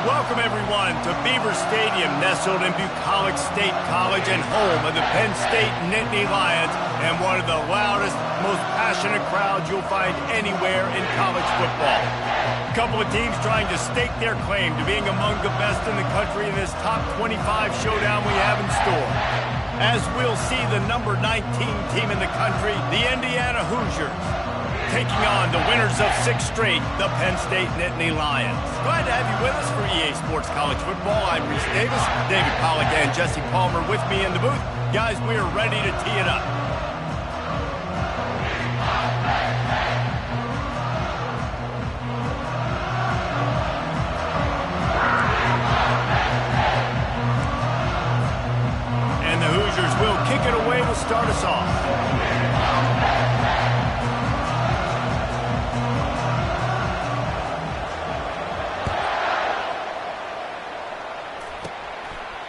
Welcome, everyone, to Beaver Stadium, nestled in Bucolic State College and home of the Penn State Nittany Lions, and one of the loudest, most passionate crowds you'll find anywhere in college football. A couple of teams trying to stake their claim to being among the best in the country in this top 25 showdown we have in store. As we'll see the number 19 team in the country, the Indiana Hoosiers, taking on the winners of 6 straight, the Penn State Nittany Lions. Glad to have you with us for EA Sports College Football. I'm Reese Davis, David Pollack and Jesse Palmer with me in the booth. Guys, we are ready to tee it up. And the Hoosiers will kick it away to start us off.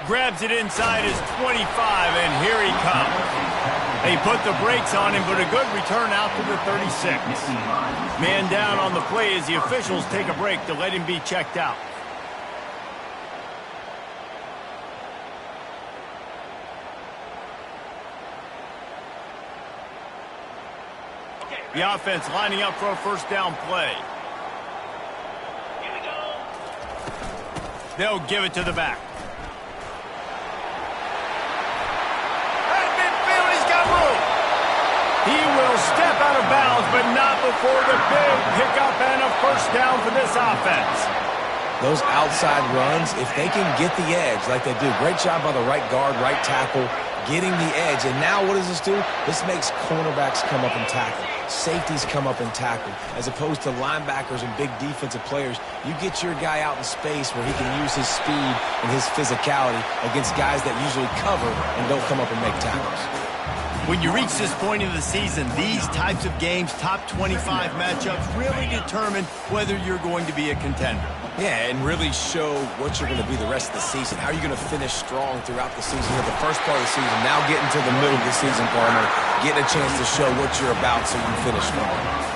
Grabs it inside his 25, and here he comes. They put the brakes on him, but a good return out to the 36. Man down on the play as the officials take a break to let him be checked out. The offense lining up for a first down play. Here we go. They'll give it to the back. He will step out of bounds, but not before the big pickup and a first down for this offense. Those outside runs, if they can get the edge like they do, great job by the right guard, right tackle, getting the edge. And now what does this do? This makes cornerbacks come up and tackle. Safeties come up and tackle. As opposed to linebackers and big defensive players, you get your guy out in space where he can use his speed and his physicality against guys that usually cover and don't come up and make tackles. When you reach this point of the season, these types of games, top 25 matchups, really determine whether you're going to be a contender. Yeah, and really show what you're going to be the rest of the season. How are you going to finish strong throughout the season? At the first part of the season, now getting to the middle of the season, Palmer, getting a chance to show what you're about so you can finish strong.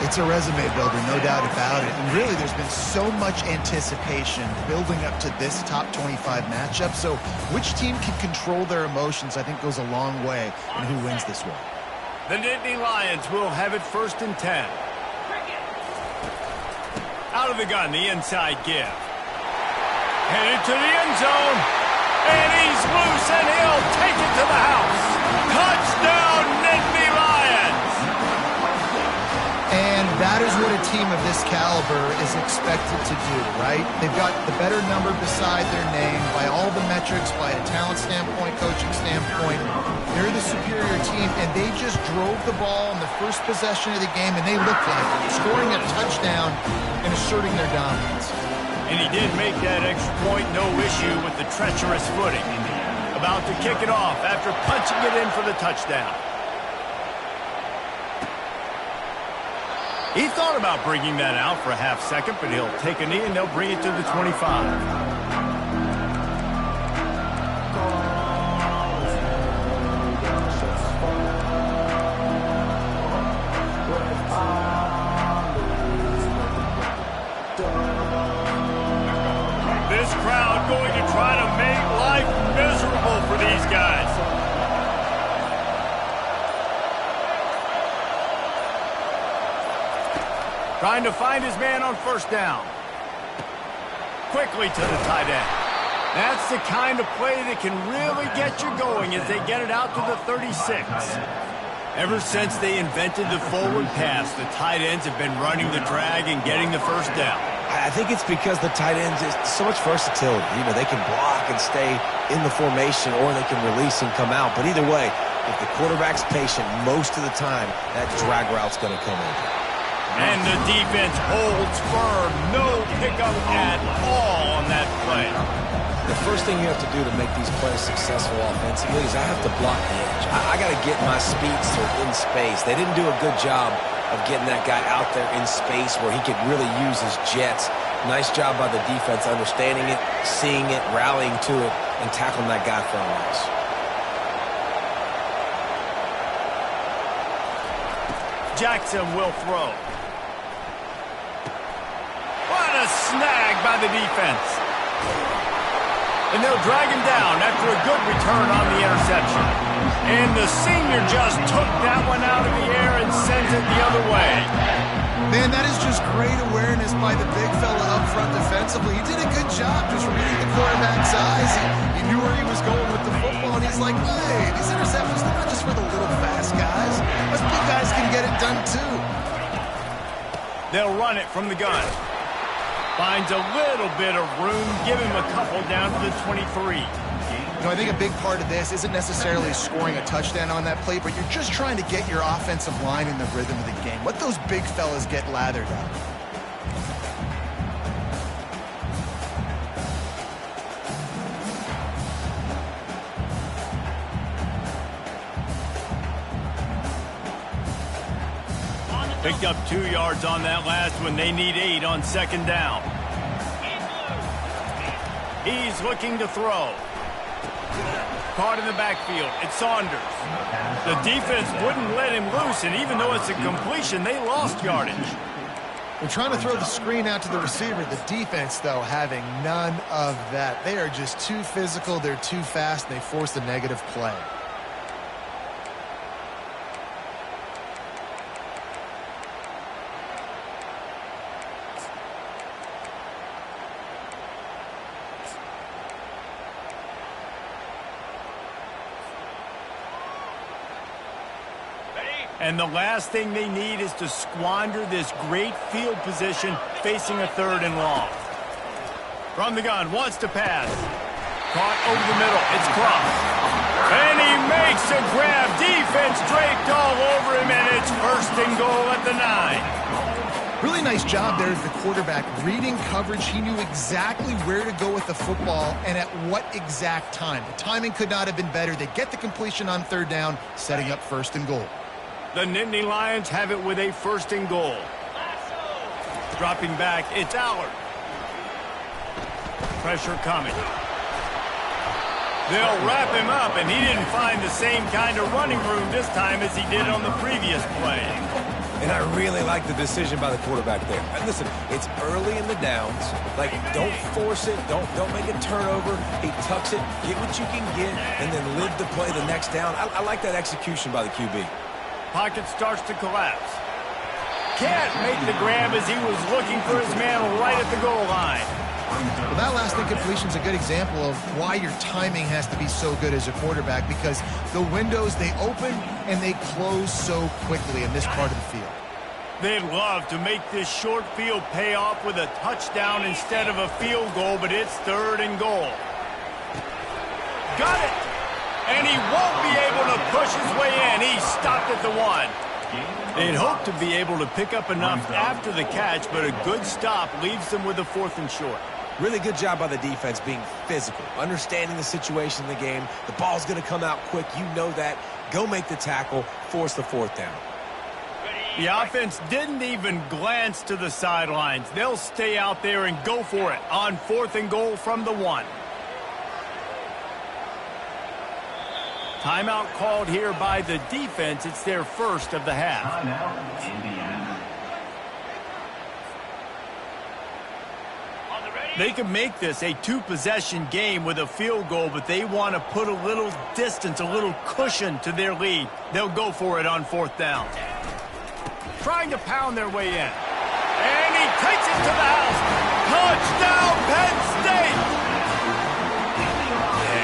It's a resume builder, no doubt about it. And really, there's been so much anticipation building up to this top 25 matchup. So which team can control their emotions, I think, goes a long way in who wins this one. The Nittany Lions will have it first and 10. Out of the gun, the inside give. Headed to the end zone. And he's loose, and he'll take it to the house. Touchdown, Nittany Lions! And that is what a team of this caliber is expected to do, right? They've got the better number beside their name by all the metrics, by a talent standpoint, coaching standpoint. They're the superior team, and they just drove the ball in the first possession of the game, and they looked like it, scoring a touchdown and asserting their dominance. And he did make that extra point, no issue with the treacherous footing. About to kick it off after punching it in for the touchdown. He thought about bringing that out for a half second, but he'll take a knee and they'll bring it to the 25. This crowd going to try to make life miserable for these guys. Trying to find his man on first down. Quickly to the tight end. That's the kind of play that can really get you going as they get it out to the 36. Ever since they invented the forward pass, the tight ends have been running the drag and getting the first down. I think it's because the tight ends is so much versatility. You know, they can block and stay in the formation, or they can release and come out. But either way, if the quarterback's patient, most of the time, that drag route's going to come over. And the defense holds firm. No pickup at all on that play. The first thing you have to do to make these plays successful offensively is I have to block the edge. I got to get my speedster in space. They didn't do a good job of getting that guy out there in space where he could really use his jets. Nice job by the defense understanding it, seeing it, rallying to it, and tackling that guy for a loss. Jackson will throw. What a snag by the defense. And they'll drag him down after a good return on the interception. And the senior just took that one out of the air and sends it the other way. Man, that is just great awareness by the big fella up front defensively. He did a good job just reading the quarterback's eyes. He knew where he was going with the football, and he's like, hey, these interceptions, they're not just for the little fast guys. Us big guys can get it done too. They'll run it from the gun. Finds a little bit of room, give him a couple down to the 23. You know, I think a big part of this isn't necessarily scoring a touchdown on that play, but you're just trying to get your offensive line in the rhythm of the game. Let those big fellas get lathered up. Picked up 2 yards on that last one. They need 8 on second down. He's looking to throw. Caught in the backfield. It's Saunders. The defense wouldn't let him loose, and even though it's a completion, they lost yardage. They're trying to throw the screen out to the receiver. The defense, though, having none of that. They are just too physical. They're too fast, and they force a negative play. And the last thing they need is to squander this great field position facing a 3rd and long. From the gun, wants to pass. Caught over the middle. It's Cross. And he makes a grab. Defense draped all over him, and it's 1st and goal at the 9. Really nice job there as the quarterback. Reading coverage, he knew exactly where to go with the football and at what exact time. The timing could not have been better. They get the completion on 3rd down, setting up 1st and goal. The Nittany Lions have it with a 1st and goal. Dropping back, it's Allard. Pressure coming. They'll wrap him up, and he didn't find the same kind of running room this time as he did on the previous play. And I really like the decision by the quarterback there. And listen, it's early in the downs. Like, don't force it. Don't make a turnover. He tucks it, get what you can get, and then live the play the next down. I like that execution by the QB. Pocket starts to collapse. Can't make the grab as he was looking for his man right at the goal line. Well, that last incompletion is a good example of why your timing has to be so good as a quarterback, because the windows, they open and they close so quickly in this part of the field. They'd love to make this short field pay off with a touchdown instead of a field goal, but it's 3rd and goal. Got it! And he won't be able to push his way in. He stopped at the 1. They'd hope to be able to pick up enough after the catch, but a good stop leaves them with a 4th and short. Really good job by the defense being physical, understanding the situation in the game. The ball's going to come out quick. You know that. Go make the tackle, force the 4th down. The offense didn't even glance to the sidelines. They'll stay out there and go for it on 4th and goal from the 1. Timeout called here by the defense. It's their 1st of the half. They can make this a 2-possession game with a field goal, but they want to put a little distance, a little cushion to their lead. They'll go for it on 4th down. Trying to pound their way in. And he takes it to the house. Touchdown, Penn State!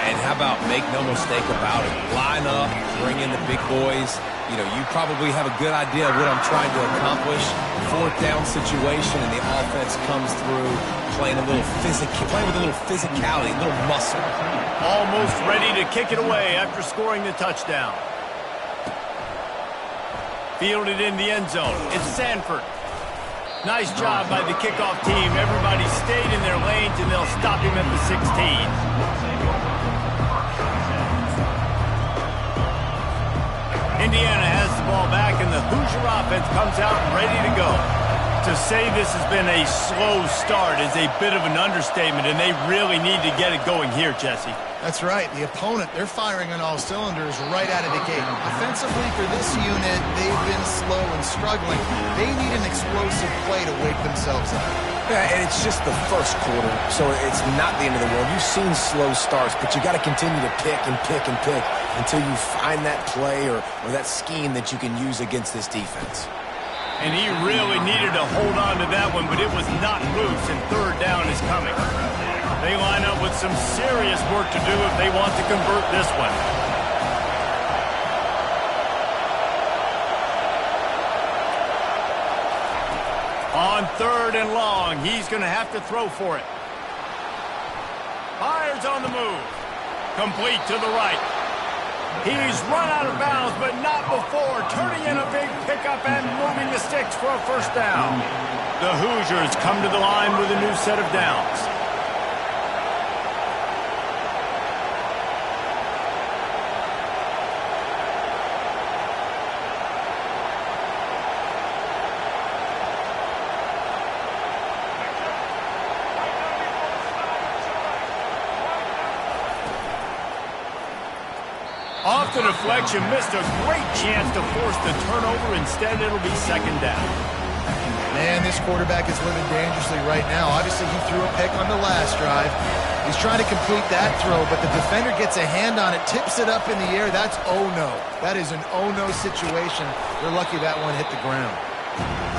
And how about make no mistake about it? Line up, bring in the big boys. You know, you probably have a good idea of what I'm trying to accomplish. 4th down situation, and the offense comes through playing with a little physicality, a little muscle. Almost ready to kick it away after scoring the touchdown. Fielded in the end zone. It's Sanford. Nice job by the kickoff team. Everybody stayed in their lanes, and they'll stop him at the 16. Indiana has the ball back, and the Hoosier offense comes out ready to go. To say this has been a slow start is a bit of an understatement, and they really need to get it going here, Jesse. That's right. The opponent, they're firing on all cylinders right out of the gate. Offensively, for this unit, they've been slow and struggling. They need an explosive play to wake themselves up. Yeah, and it's just the first quarter, so it's not the end of the world. You've seen slow starts, but you got to continue to pick and pick and pick until you find that play or that scheme that you can use against this defense. And he really needed to hold on to that one, but it was not loose, and third down is coming. They line up with some serious work to do if they want to convert this one. On third and long, he's going to have to throw for it. Fires on the move. Complete to the right. He's run out of bounds, but not before turning in a big pickup and moving the sticks for a first down. The Hoosiers come to the line with a new set of downs. Off the deflection, missed a great chance to force the turnover. Instead, it'll be second down. Man, this quarterback is living dangerously right now. Obviously, he threw a pick on the last drive. He's trying to complete that throw, but the defender gets a hand on it, tips it up in the air. That's oh-no. That is an oh-no situation. They're lucky that one hit the ground.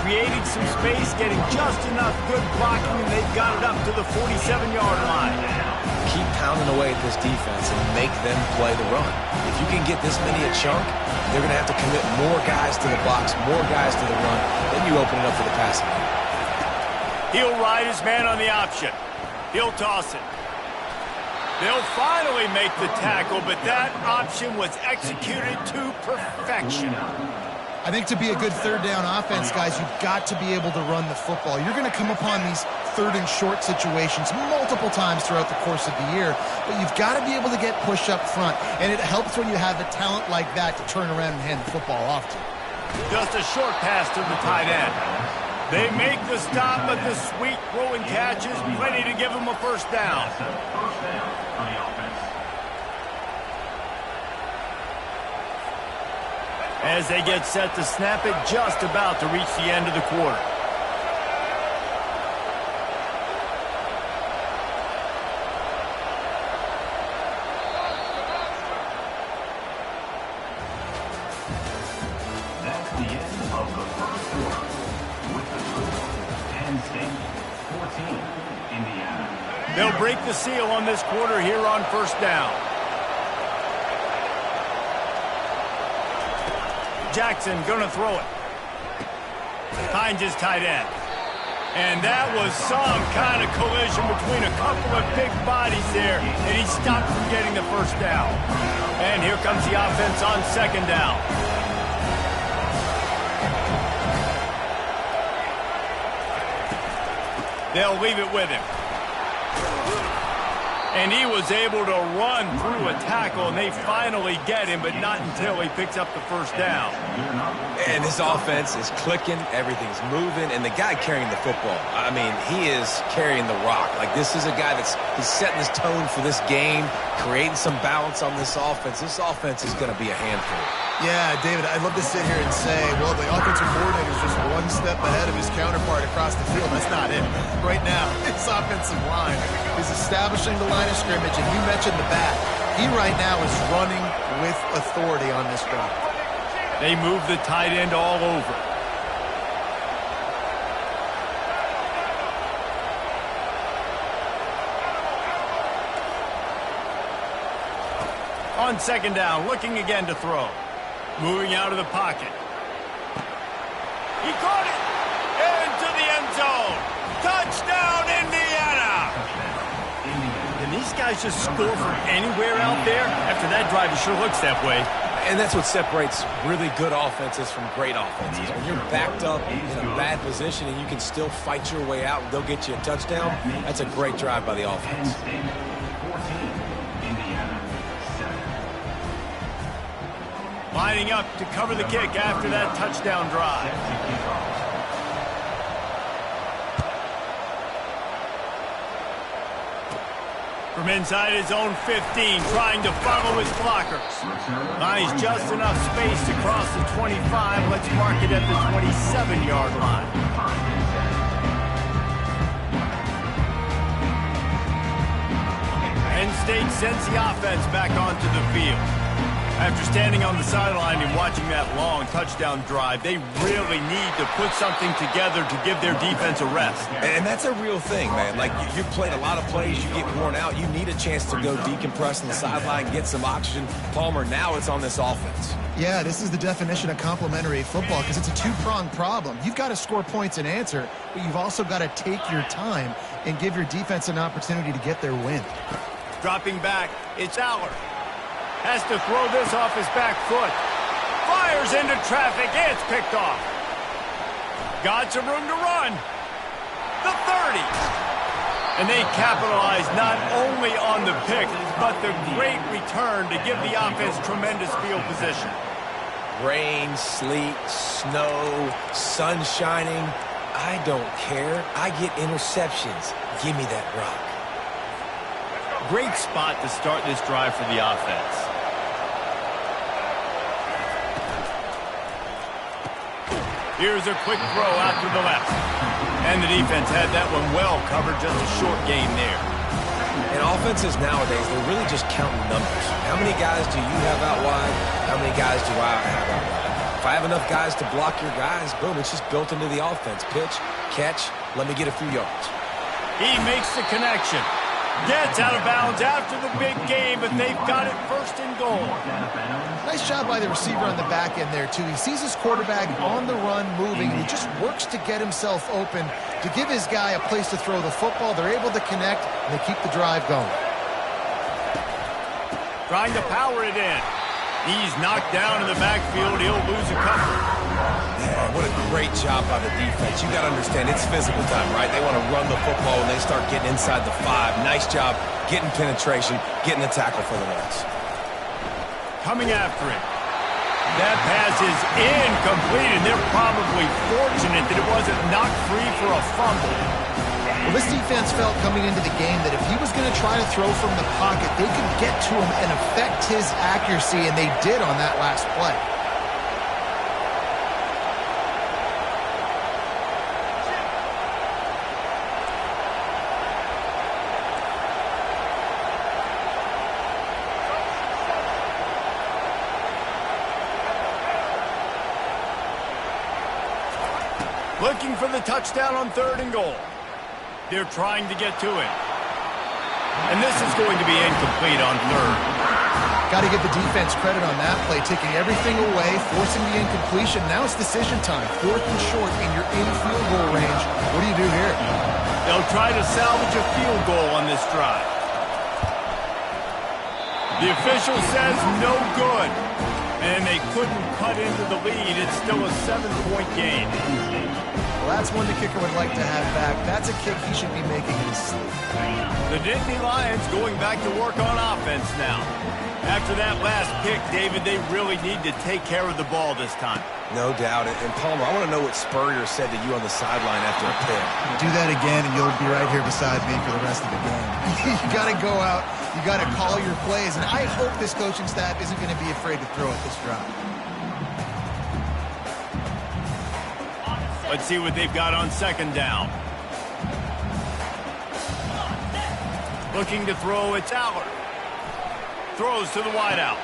Creating some space, getting just enough good blocking, and they've got it up to the 47-yard line. Keep pounding away at this defense and make them play the run. If you can get this many a chunk, they're going to have to commit more guys to the box, more guys to the run. Then you open it up for the passing game. He'll ride his man on the option. He'll toss it. They'll finally make the tackle, but that option was executed to perfection. I think to be a good third down offense, guys, you've got to be able to run the football. You're going to come upon these third and short situations multiple times throughout the course of the year, but you've got to be able to get push up front, and it helps when you have a talent like that to turn around and hand the football off to. Just a short pass to the tight end. They make the stop, but the sweet throwing catch is plenty to give them a first down. As they get set to snap it, just about to reach the end of the quarter. That's the end of the first quarter. With the score, Penn State 14, Indiana. They'll break the seal on this quarter here on first down. Jackson gonna throw it. Finds his tight end. And that was some kind of collision between a couple of big bodies there, and he stopped from getting the first down. And here comes the offense on second down. They'll leave it with him. And he was able to run through a tackle, and they finally get him, but not until he picks up the first down. And this offense is clicking, everything's moving, and the guy carrying the football, I mean, he is carrying the rock. Like, this is a guy he's setting his tone for this game, creating some balance on this offense. This offense is going to be a handful. Yeah, David, I'd love to sit here and say, well, the offensive coordinator is just one step ahead of his counterpart across the field. That's not it. Right now, his offensive line is establishing the line of scrimmage, and you mentioned the back. He right now is running with authority on this drive. They move the tight end all over. On second down, looking again to throw. Moving out of the pocket. He caught it! Into the end zone! Touchdown, Indiana! And these guys just score from anywhere out there? After that drive, it sure looks that way. And that's what separates really good offenses from great offenses. When you're backed up in a bad position and you can still fight your way out and they'll get you a touchdown, that's a great drive by the offense. Lining up to cover the kick after that touchdown drive. From inside his own 15, trying to follow his blockers. Finds just enough space to cross the 25. Let's mark it at the 27-yard line. Penn State sends the offense back onto the field. After standing on the sideline and watching that long touchdown drive, they really need to put something together to give their defense a rest. And that's a real thing, man. Like, you played a lot of plays, you get worn out, you need a chance to go decompress on the sideline, get some oxygen. Palmer, now it's on this offense. Yeah, this is the definition of complementary football because it's a two-pronged problem. You've got to score points and answer, but you've also got to take your time and give your defense an opportunity to get their win. Dropping back, it's Aller. Has to throw this off his back foot. Fires into traffic. It's picked off. Got some room to run. The 30. And they capitalize not only on the pick, but the great return to give the offense tremendous field position. Rain, sleet, snow, sun shining. I don't care. I get interceptions. Give me that rock. Great spot to start this drive for the offense. Here's a quick throw out to the left. And the defense had that one well covered, just a short gain there. And offenses nowadays, they're really just counting numbers. How many guys do you have out wide? How many guys do I have out wide? If I have enough guys to block your guys, boom, it's just built into the offense. Pitch, catch, let me get a few yards. He makes the connection. Gets out of bounds after the big game, but they've got it first and goal. Nice job by the receiver on the back end there, too. He sees his quarterback on the run moving, and he just works to get himself open to give his guy a place to throw the football. They're able to connect, and they keep the drive going. Trying to power it in. He's knocked down in the backfield. He'll lose a couple. Yeah, what a great job by the defense. You got to understand, it's physical time, right? They want to run the football when they start getting inside the 5. Nice job getting penetration, getting the tackle for the Reds. Coming after it. That pass is incomplete, and they're probably fortunate that it wasn't knocked free for a fumble. Well, this defense felt coming into the game that if he was going to try to throw from the pocket, they could get to him and affect his accuracy, and they did on that last play. Looking for the touchdown on 3rd and goal. They're trying to get to it. And this is going to be incomplete on 3rd. Got to give the defense credit on that play, taking everything away, forcing the incompletion. Now it's decision time. 4th and short, and you're in field goal range. What do you do here? They'll try to salvage a field goal on this drive. The official says no good. And they couldn't cut into the lead. It's still a 7-point gain. Well, that's one the kicker would like to have back. That's a kick he should be making in his sleep. The Nittany Lions going back to work on offense now. After that last pick, David, they really need to take care of the ball this time. No doubt. And Palmer, I want to know what Spurrier said to you on the sideline after a pick. Do that again, and you'll be right here beside me for the rest of the game. You got to go out. You got to call your plays, and I hope this coaching staff isn't going to be afraid to throw at this drive. Let's see what they've got on 2nd down. Looking to throw, it's Aller. Throws to the wideout.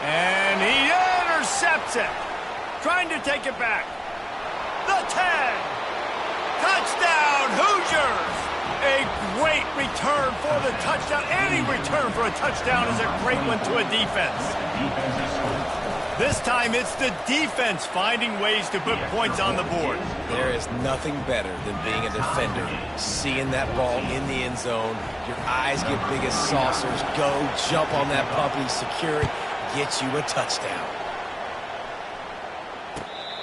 And he intercepts it. Trying to take it back. The 10. Touchdown, Hoosiers. A great return for the touchdown. Any return for a touchdown is a great one to a defense. This time it's the defense finding ways to put points on the board. There is nothing better than being a defender. Seeing that ball in the end zone, your eyes get big as saucers. Go, jump on that puppy, secure it, get you a touchdown.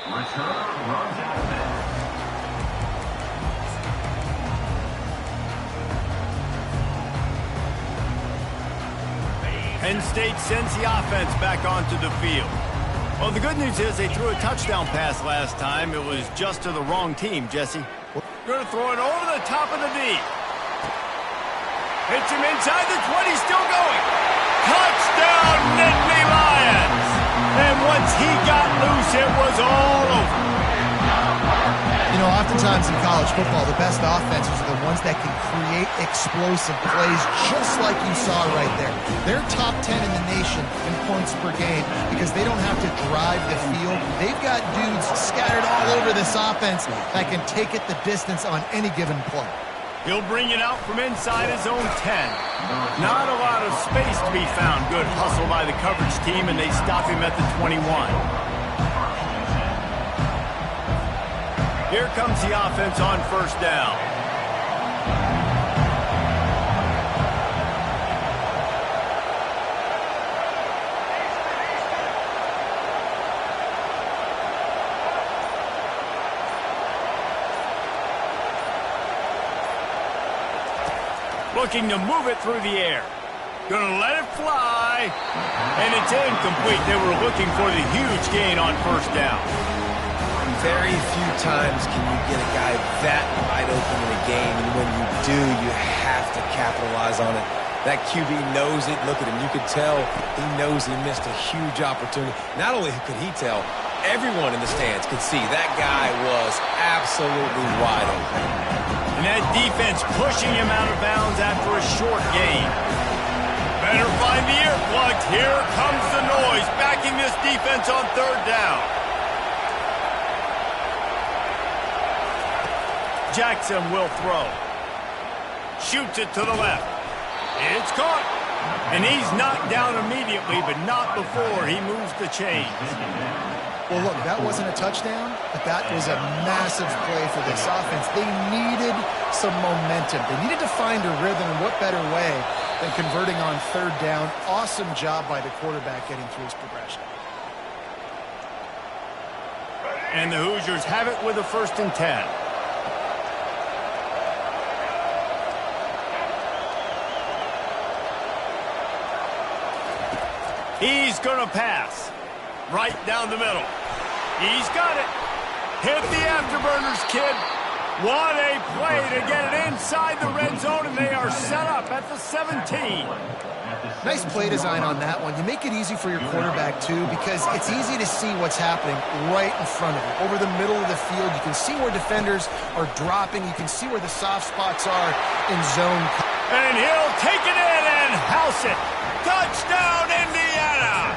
Return runs out of bounds. Penn State sends the offense back onto the field. Well, the good news is they threw a touchdown pass last time. It was just to the wrong team, Jesse. Going to throw it over the top of the D. Hits him inside the 20, still going. Touchdown, Nittany Lions! And once he got loose, it was all over. You know, oftentimes in college football, the best offenses are the ones that can create explosive plays, just like you saw right there. They're top 10 in the nation in points per game because they don't have to drive the field. They've got dudes scattered all over this offense that can take it the distance on any given play. He'll bring it out from inside his own 10. Not a lot of space to be found. Good hustle by the coverage team, and they stop him at the 21. Here comes the offense on first down. Looking to move it through the air. Gonna let it fly. And it's incomplete. They were looking for the huge gain on first down. Very few times can you get a guy that wide open in a game, and when you do, you have to capitalize on it. That QB knows it. Look at him. You could tell he knows he missed a huge opportunity. Not only could he tell, everyone in the stands could see that guy was absolutely wide open. And that defense pushing him out of bounds after a short gain. Better find the earplugs. Here comes the noise, backing this defense on third down. Jackson will throw. Shoots it to the left. It's caught. And he's knocked down immediately, but not before he moves the chains. Well, look, that wasn't a touchdown, but that was a massive play for this offense. They needed some momentum. They needed to find a rhythm, and what better way than converting on third down. Awesome job by the quarterback getting through his progression. And the Hoosiers have it with a 1st and 10. He's going to pass. Right down the middle. He's got it. Hit the afterburners, kid. What a play to get it inside the red zone, and they are set up at the 17. Nice play design on that one. You make it easy for your quarterback, too, because it's easy to see what's happening right in front of you. Over the middle of the field, you can see where defenders are dropping. You can see where the soft spots are in zone. And he'll take it in and house it. Touchdown, Indiana!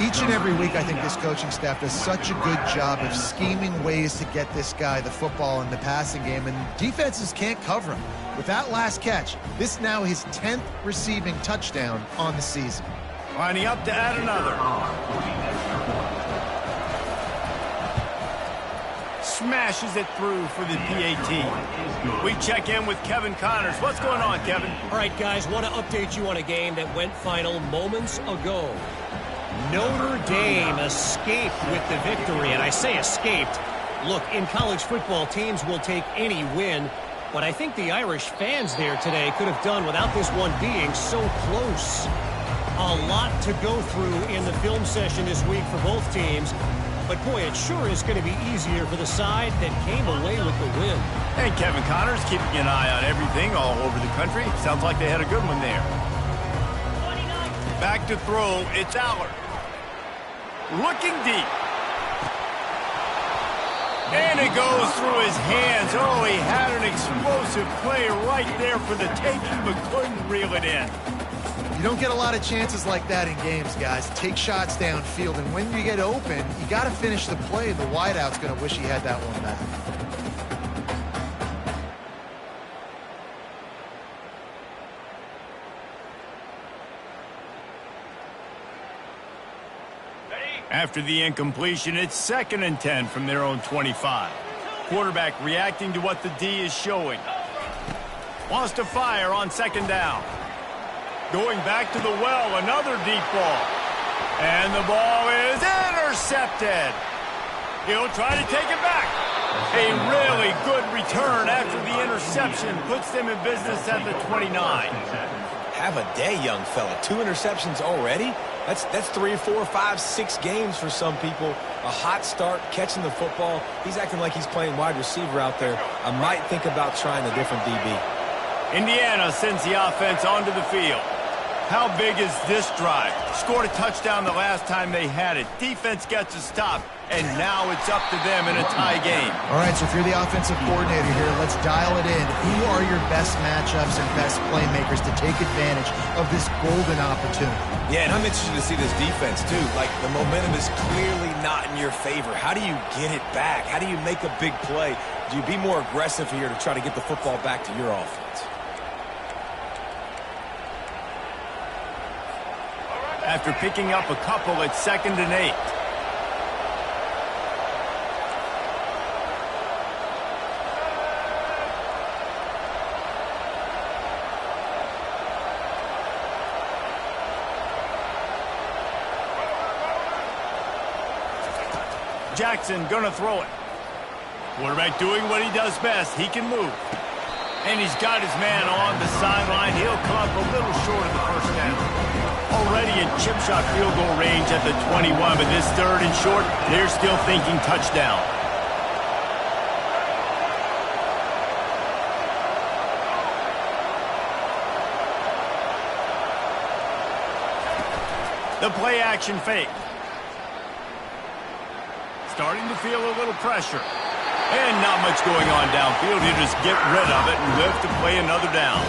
Each and every week, I think this coaching staff does such a good job of scheming ways to get this guy the football in the passing game, and defenses can't cover him. With that last catch, this now his 10th receiving touchdown on the season. Lining up to add another. Smashes it through for the PAT. We check in with Kevin Connors. What's going on, Kevin? All right, guys, want to update you on a game that went final moments ago. Notre Dame escaped with the victory, and I say escaped. Look, in college football, teams will take any win, but I think the Irish fans there today could have done without this one being so close. A lot to go through in the film session this week for both teams, but boy, it sure is going to be easier for the side that came away with the win. And Kevin Connors keeping an eye on everything all over the country. Sounds like they had a good one there. Back to throw, it's Allard. Looking deep. And it goes through his hands. Oh, he had an explosive play right there for the taking, but couldn't reel it in. You don't get a lot of chances like that in games, guys. Take shots downfield, and when you get open, you got to finish the play. The wideout's going to wish he had that one back. After the incompletion, it's 2nd and 10 from their own 25. Quarterback reacting to what the D is showing. Wants to fire on 2nd down. Going back to the well, another deep ball. And the ball is intercepted. He'll try to take it back. A really good return after the interception puts them in business at the 29. Have a day, young fella. 2 interceptions already? That's 3, 4, 5, 6 games for some people. A hot start, catching the football. He's acting like he's playing wide receiver out there. I might think about trying a different DB. Indiana sends the offense onto the field. How big is this drive? Scored a touchdown the last time they had it. Defense gets a stop, and now it's up to them in a tie game. All right, so if you're the offensive coordinator here, let's dial it in. Who are your best matchups and best playmakers to take advantage of this golden opportunity? Yeah, and I'm interested to see this defense, too. Like, the momentum is clearly not in your favor. How do you get it back? How do you make a big play? Do you be more aggressive here to try to get the football back to your offense? After picking up a couple at 2nd and 8. Jackson gonna throw it. Quarterback doing what he does best. He can move. And he's got his man on the sideline. He'll come up a little short of the first down. Already in chip shot field goal range at the 21, but this 3rd and short, they're still thinking touchdown. The play action fake. Starting to feel a little pressure. And not much going on downfield. He'll just get rid of it and live to play another down.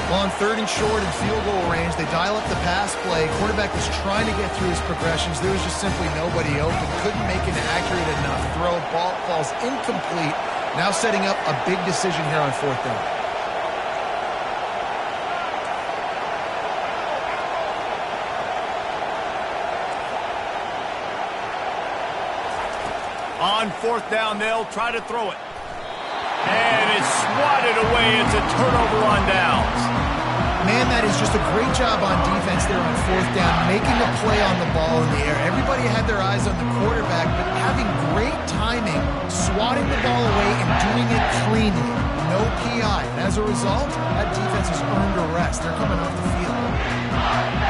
Well, on 3rd and short and field goal range, they dial up the pass play. Quarterback was trying to get through his progressions. There was just simply nobody open. Couldn't make an accurate enough throw. Ball falls incomplete. Now setting up a big decision here on 4th down. On 4th down, they'll try to throw it. And it's swatted away. It's a turnover on downs. Man, that is just a great job on defense there on 4th down, making a play on the ball in the air. Everybody had their eyes on the quarterback, but having great timing, swatting the ball away and doing it cleanly. No PI. And as a result, that defense has earned a rest. They're coming off the field.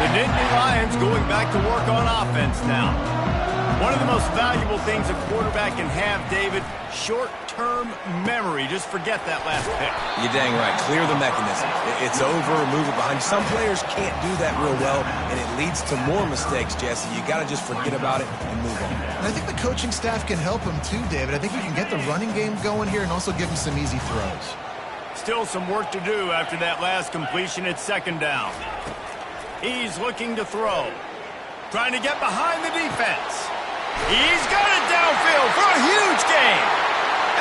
The Nittany Lions going back to work on offense now. One of the most valuable things a quarterback can have, David, short-term memory. Just forget that last pick. You're dang right. Clear the mechanism. It's over, move it behind you. Some players can't do that real well, and it leads to more mistakes, Jesse. You got to just forget about it and move on. And I think the coaching staff can help him too, David. I think you can get the running game going here and also give him some easy throws. Still some work to do after that last completion at 2nd down. He's looking to throw. Trying to get behind the defense. He's got it downfield for a huge gain.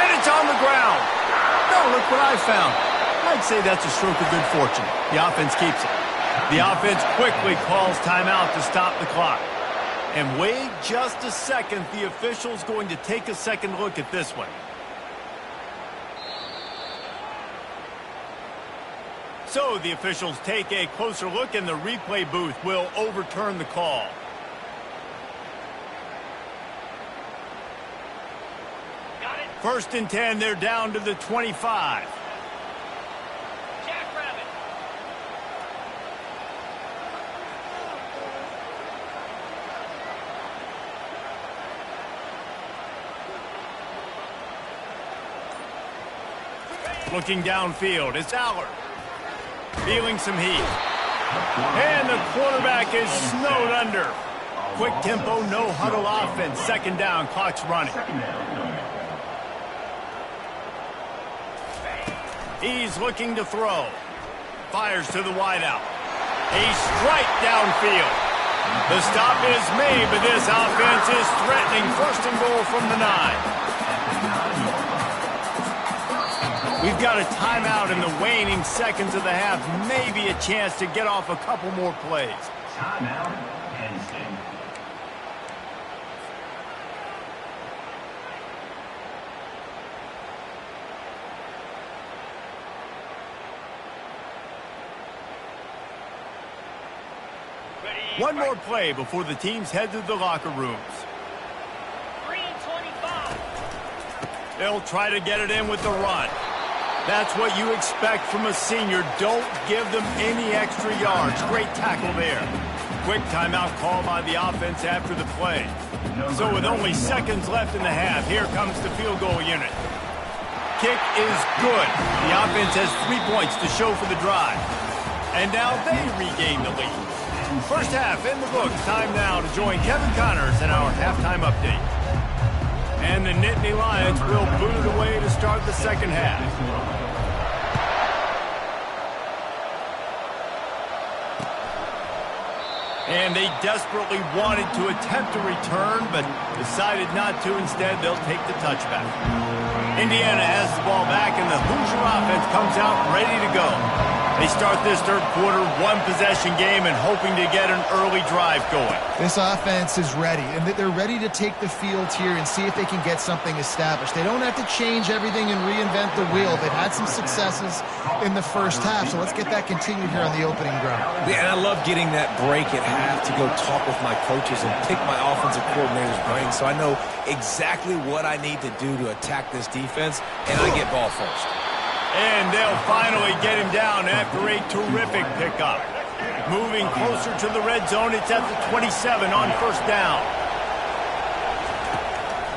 And it's on the ground. Now look what I found. I'd say that's a stroke of good fortune. The offense keeps it. The offense quickly calls timeout to stop the clock. And wait just a second. The official's going to take a second look at this one. So the officials take a closer look, and the replay booth will overturn the call. Got it. 1st and 10, they're down to the 25. Jackrabbit. Looking downfield, it's Allard. Feeling some heat. And the quarterback is snowed under. Quick tempo, no huddle offense. 2nd down, clock's running. He's looking to throw. Fires to the wideout. A strike downfield. The stop is made, but this offense is threatening. 1st and goal from the 9. We've got a timeout in the waning seconds of the half. Maybe a chance to get off a couple more plays. Timeout, Penn State. One more play before the teams head to the locker rooms. 3 and 25. They'll try to get it in with the run. That's what you expect from a senior. Don't give them any extra yards. Great tackle there. Quick timeout call by the offense after the play. So with only seconds left in the half, here comes the field goal unit. kick is good. The offense has 3 points to show for the drive. And now they regain the lead. First half in the books. Time now to join Kevin Connors in our halftime update. And the Nittany Lions will boot it away to start the second half. And they desperately wanted to attempt a return, but decided not to. Instead, they'll take the touchback. Indiana has the ball back, and the Hoosier offense comes out ready to go. They start this third quarter one-possession game and hoping to get an early drive going. This offense is ready, and they're ready to take the field here and see if they can get something established. They don't have to change everything and reinvent the wheel. They've had some successes in the first half, so let's get that continued here on the opening drive. Yeah, and I love getting that break at half to go talk with my coaches and pick my offensive coordinator's brain so I know exactly what I need to do to attack this defense, and I get ball first. And they'll finally get him down after a terrific pickup. Moving closer to the red zone, it's at the 27 on first down.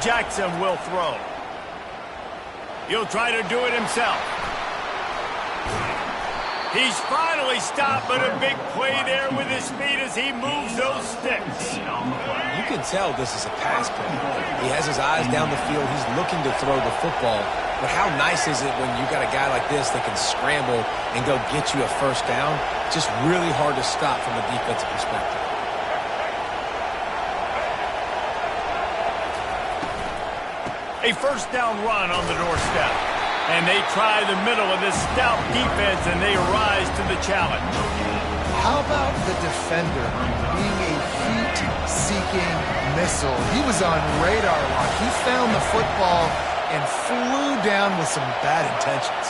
Jackson will throw. He'll try to do it himself. He's finally stopped, but a big play there with his speed as he moves those sticks. You can tell this is a pass play. He has his eyes down the field. He's looking to throw the football. But how nice is it when you got a guy like this that can scramble and go get you a first down? Just really hard to stop from a defensive perspective. A first down run on the doorstep. And they try the middle of this stout defense, and they rise to the challenge. How about the defender being a heat-seeking missile? He was on radar lock. He found the football and flew down with some bad intentions.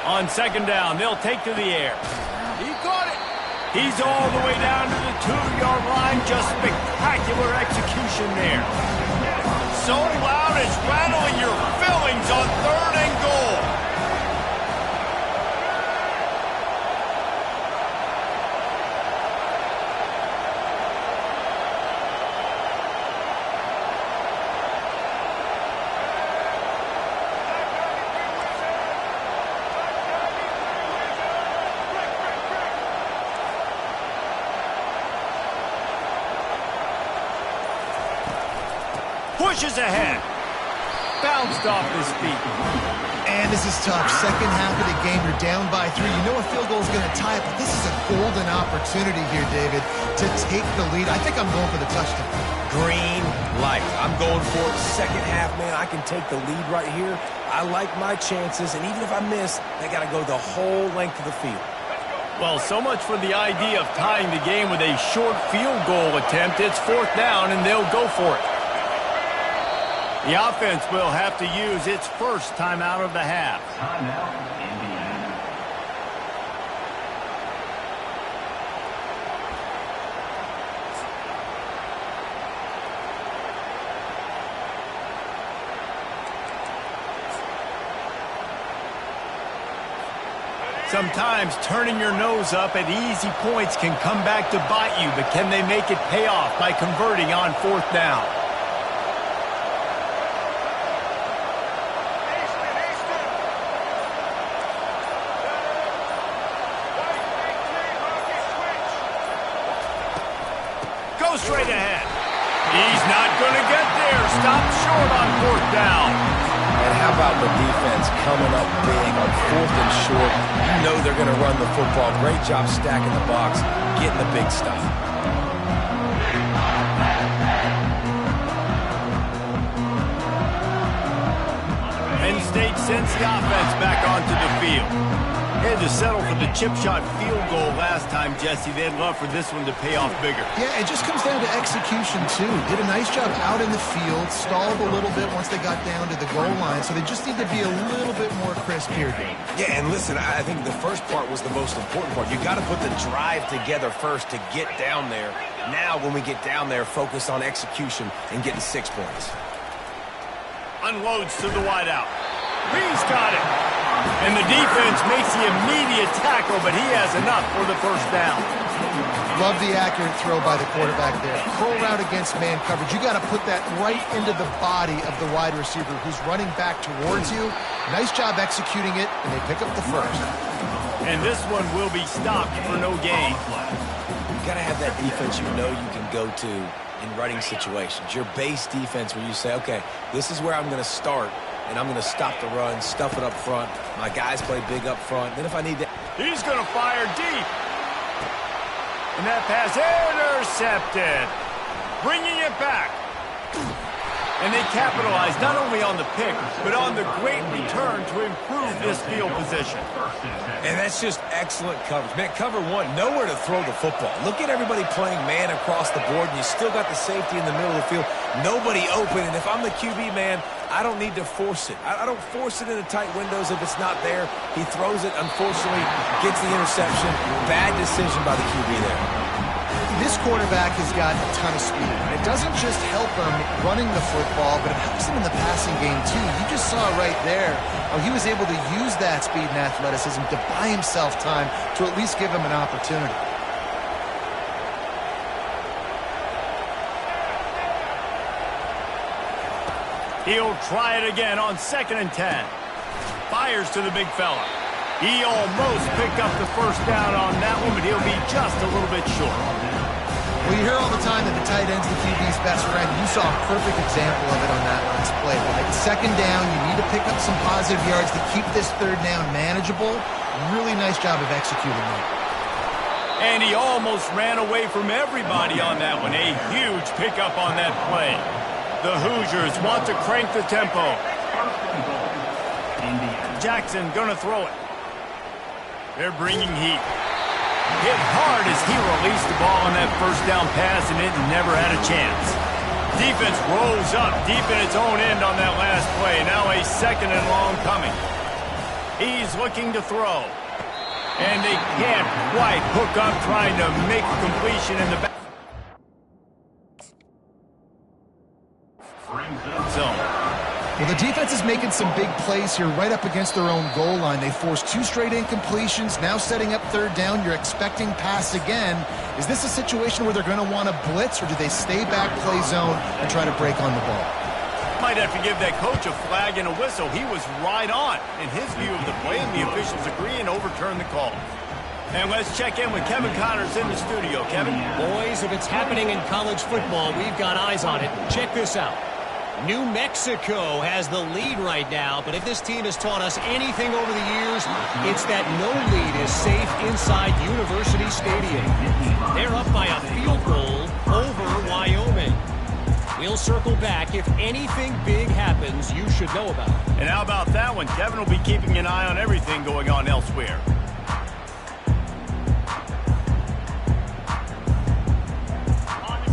On second down, they'll take to the air. He caught it. He's all the way down to the 2-yard line. Just spectacular execution there. So loud it's rattling your fillings on third and goal. Pushes ahead. Bounced off his feet. And this is tough. Second half of the game, you're down by 3. You know a field goal is going to tie it, but this is a golden opportunity here, David, to take the lead. I think I'm going for the touchdown. Green light. I'm going for it. Second half, man, I can take the lead right here. I like my chances, and even if I miss, they got to go the whole length of the field. Well, so much for the idea of tying the game with a short field goal attempt. It's fourth down, and they'll go for it. The offense will have to use its first timeout of the half. Timeout, Indiana. Sometimes turning your nose up at easy points can come back to bite you, but can they make it pay off by converting on fourth down? Straight ahead. He's not going to get there. Stopped short on fourth down. And how about the defense coming up big on fourth and short? You know they're going to run the football. Great job stacking the box, getting the big stuff. Penn State sends the offense back onto the field. Had to settle for the chip shot field goal last time, Jesse. They'd love for this one to pay off bigger. Yeah, it just comes down to execution, too. Did a nice job out in the field, stalled a little bit once they got down to the goal line, so they just need to be a little bit more crisp here. Yeah, and listen, I think the first part was the most important part. You got to put the drive together first to get down there. Now, when we get down there, focus on execution and getting 6 points. Unloads to the wideout. He's got it. And the defense makes the immediate tackle, but he has enough for the first down. Love the accurate throw by the quarterback there. Curl route against man coverage. You got to put that right into the body of the wide receiver who's running back towards you. Nice job executing it, and they pick up the first. And this one will be stopped for no gain. You got to have that defense you know you can go to in running situations. Your base defense where you say, okay, this is where I'm going to start, and I'm going to stop the run, stuff it up front. My guys play big up front. Then if I need to... He's going to fire deep. And that pass intercepted. Bringing it back. And they capitalize not only on the pick, but on the great return to improve this field position. And that's just excellent coverage. Man, cover one, nowhere to throw the football. Look at everybody playing man across the board, and you still got the safety in the middle of the field. Nobody open, and if I'm the QB, man, I don't need to force it. I don't force it into tight windows if it's not there. He throws it, unfortunately, gets the interception. Bad decision by the QB there. This quarterback has got a ton of speed. And it doesn't just help him running the football, but it helps him in the passing game, too. You just saw right there how he was able to use that speed and athleticism to buy himself time to at least give him an opportunity. He'll try it again on 2nd and 10. Fires to the big fella. He almost picked up the first down on that one, but he'll be just a little bit short. Well, you hear all the time that the tight end's the QB's best friend. You saw a perfect example of it on that last play. Like 2nd down, you need to pick up some positive yards to keep this 3rd down manageable. Really nice job of executing that. And he almost ran away from everybody on that one. A huge pickup on that play. The Hoosiers want to crank the tempo. Jackson gonna throw it. They're bringing heat. Hit hard as he released the ball on that first down pass, and it never had a chance. Defense rolls up deep in its own end on that last play. Now a 2nd and long coming. He's looking to throw. And they can't quite hook up trying to make a completion in the back zone. Well, the defense is making some big plays here right up against their own goal line. They forced 2 straight incompletions, now setting up 3rd down. You're expecting pass again. Is this a situation where they're going to want to blitz, or do they stay back, play zone, and try to break on the ball? Might have to give that coach a flag and a whistle. He was right on in his view of the play, and the officials agree and overturn the call. And let's check in with Kevin Connors in the studio. Kevin? Boys, if it's happening in college football, we've got eyes on it. Check this out. New Mexico has the lead right now, but if this team has taught us anything over the years, it's that no lead is safe inside University Stadium. They're up by a field goal over Wyoming. We'll circle back. If anything big happens, you should know about it. And how about that one? Kevin will be keeping an eye on everything going on elsewhere.